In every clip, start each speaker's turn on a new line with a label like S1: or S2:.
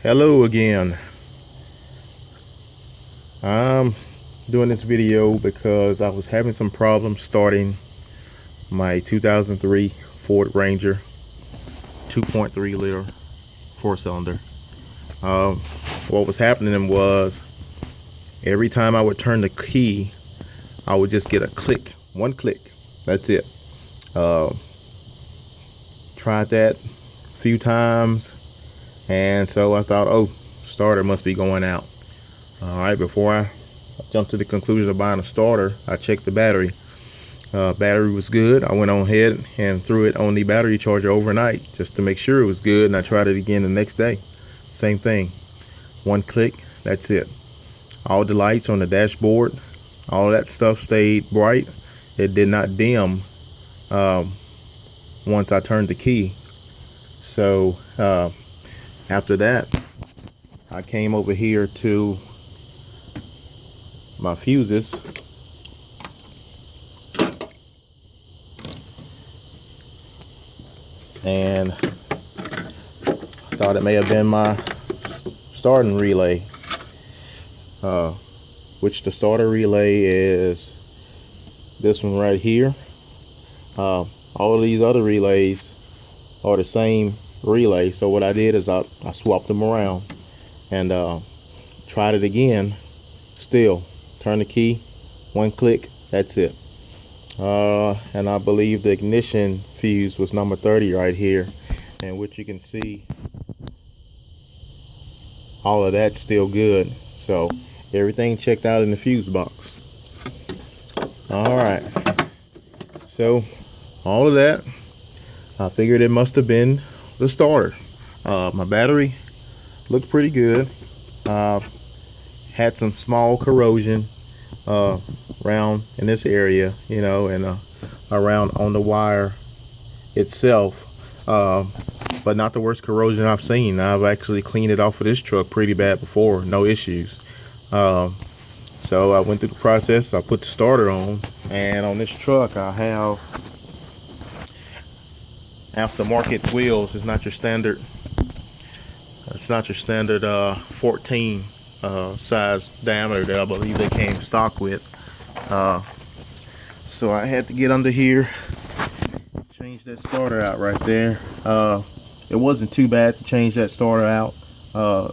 S1: Hello again. I'm doing this video because I was having some problems starting my 2003 Ford Ranger 2.3 liter four-cylinder. What was happening was every time I would turn the key, I would just get a click, one click. That's it. Tried that a few times, and so I thought, oh, starter must be going out. All right, before I jumped to the conclusion of buying a starter, I checked the battery. Battery was good. I went on ahead and threw it on the battery charger overnight just to make sure it was good, and I tried it again the next day. Same thing. One click, that's it. All the lights on the dashboard, all that stuff stayed bright. It did not dim once I turned the key. So after that, I came over here to my fuses, and thought it may have been my starting relay, which the starter relay is this one right here. All of these other relays are the same relay, so what I did is I swapped them around and tried it again. Still, turn the key, one click, that's it. And I believe the ignition fuse was number 30 right here, and which you can see all of that's still good. So everything checked out in the fuse box. All right, so all of that, I figured it must have been the starter. My battery looked pretty good. Had some small corrosion around in this area, you know, and around on the wire itself, but not the worst corrosion I've seen. I've actually cleaned it off of this truck pretty bad before, no issues. So I went through the process. I put the starter on, and on this truck I have aftermarket wheels. It's not your standard 14 size diameter that I believe they came stock with. So I had to get under here, change that starter out right there. It wasn't too bad to change that starter out.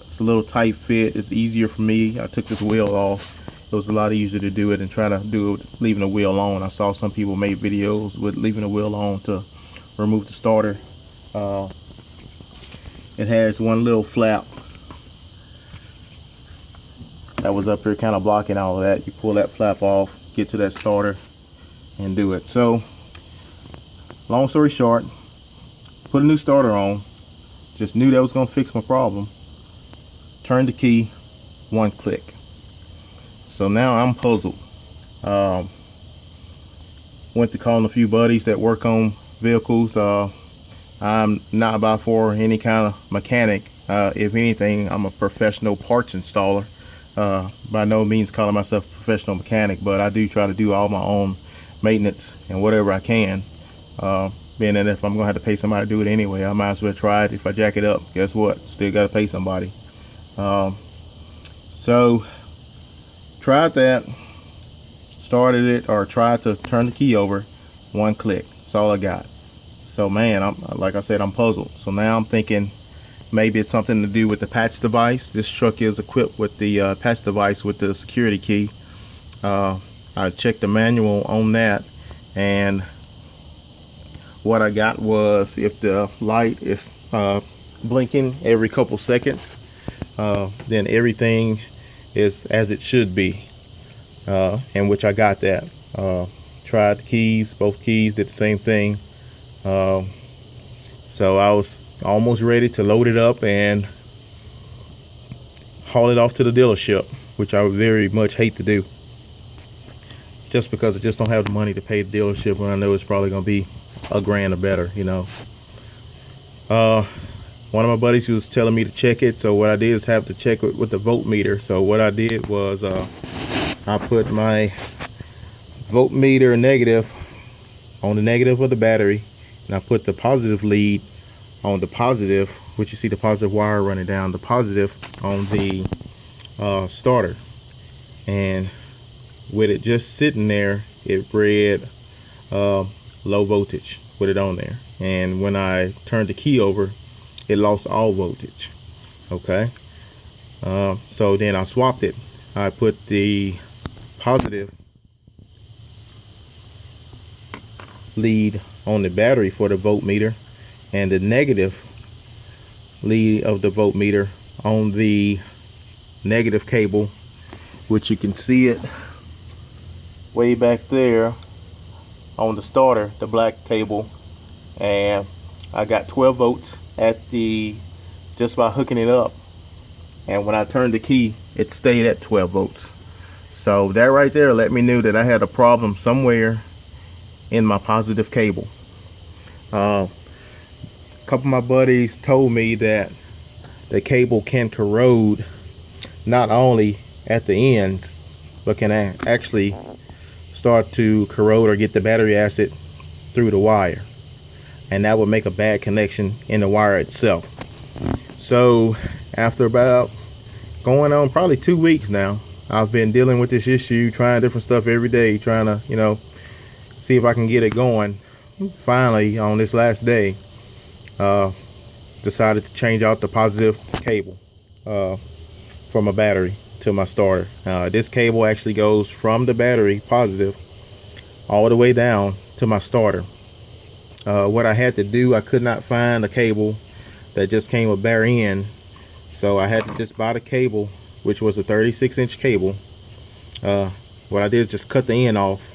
S1: It's a little tight fit. It's easier for me. I took this wheel off. It was a lot easier to do it than trying to do it leaving the wheel on. I saw some people made videos with leaving the wheel on to remove the starter. It has one little flap that was up here kind of blocking all of that. You pull that flap off, get to that starter, and do it. So long story short, put a new starter on, just knew that was going to fix my problem, turned the key, one click. So now I'm puzzled. Went to calling a few buddies that work on vehicles. I'm not about for any kind of mechanic. If anything, I'm a professional parts installer. By no means calling myself a professional mechanic, but I do try to do all my own maintenance and whatever I can. Being that if I'm gonna have to pay somebody to do it anyway, I might as well try it. If I jack it up, guess what? Still gotta pay somebody. So tried that, started it, or tried to turn the key over, one click. That's all I got. So man, like I said, I'm puzzled. So now I'm thinking maybe it's something to do with the patch device. This truck is equipped with the patch device with the security key. I checked the manual on that, and what I got was if the light is blinking every couple seconds, then everything is as it should be, and which I got that. Tried the keys, both keys did the same thing. So I was almost ready to load it up and haul it off to the dealership, which I would very much hate to do, just because I just don't have the money to pay the dealership when I know it's probably gonna be $1,000 or better, you know. One of my buddies was telling me to check it, so what I did is have to check it with the voltmeter. So what I did was I put my voltmeter negative on the negative of the battery, and I put the positive lead on the positive which you see the positive wire running down the positive on the starter, and with it just sitting there, it read low voltage with it on there, and when I turned the key over, it lost all voltage. Okay, so then I swapped it. I put the positive lead on the battery for the voltmeter and the negative lead of the voltmeter on the negative cable, which you can see it way back there on the starter, the black cable. And I got 12 volts at the, just by hooking it up, and when I turned the key, it stayed at 12 volts. So that right there let me know that I had a problem somewhere in my positive cable. A couple of my buddies told me that the cable can corrode not only at the ends, but can actually start to corrode or get the battery acid through the wire, and that would make a bad connection in the wire itself. So after about going on probably 2 weeks now, I've been dealing with this issue, trying different stuff every day, trying to, you know, see if I can get it going. Finally, on this last day, decided to change out the positive cable from a battery to my starter. This cable actually goes from the battery positive all the way down to my starter. What I had to do, I could not find a cable that just came with bare end, so I had to just buy the cable, which was a 36-inch cable. What I did is just cut the end off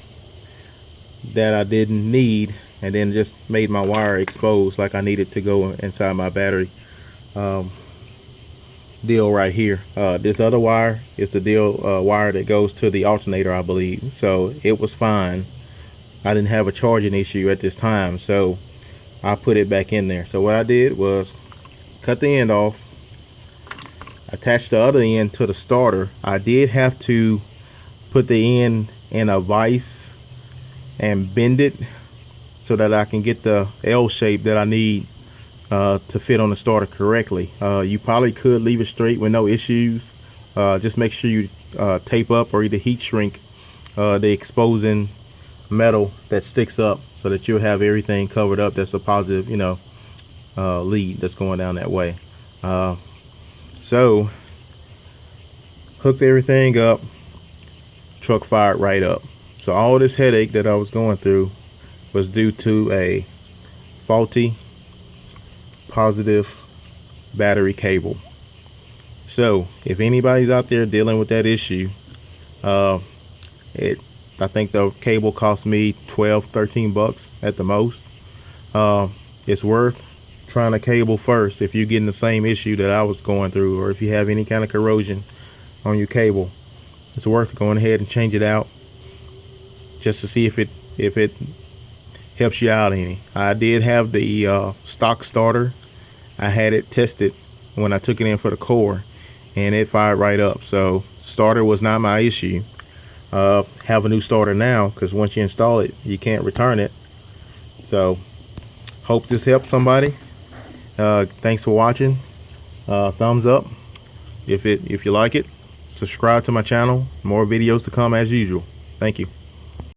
S1: that I didn't need, and then just made my wire exposed like I needed to go inside my battery deal right here. This other wire is the deal wire that goes to the alternator, I believe, so it was fine. I didn't have a charging issue at this time, so I put it back in there. So what I did was cut the end off, attach the other end to the starter. I did have to put the end in a vise and bend it so that I can get the L shape that I need to fit on the starter correctly. You probably could leave it straight with no issues. Just make sure you tape up or either heat shrink the exposing metal that sticks up, so that you'll have everything covered up that's a positive, you know, lead that's going down that way. So hooked everything up, truck fired right up. So all this headache that I was going through was due to a faulty positive battery cable. So if anybody's out there dealing with that issue, I think the cable cost me 12-13 bucks at the most. It's worth trying a cable first if you're getting the same issue that I was going through, or if you have any kind of corrosion on your cable. It's worth going ahead and change it out just to see if it helps you out any. I did have the stock starter. I had it tested when I took it in for the core, and it fired right up. So starter was not my issue. Have a new starter now, because once you install it, you can't return it. So hope this helps somebody. Thanks for watching. Thumbs up if you like it. Subscribe to my channel. More videos to come as usual. Thank you.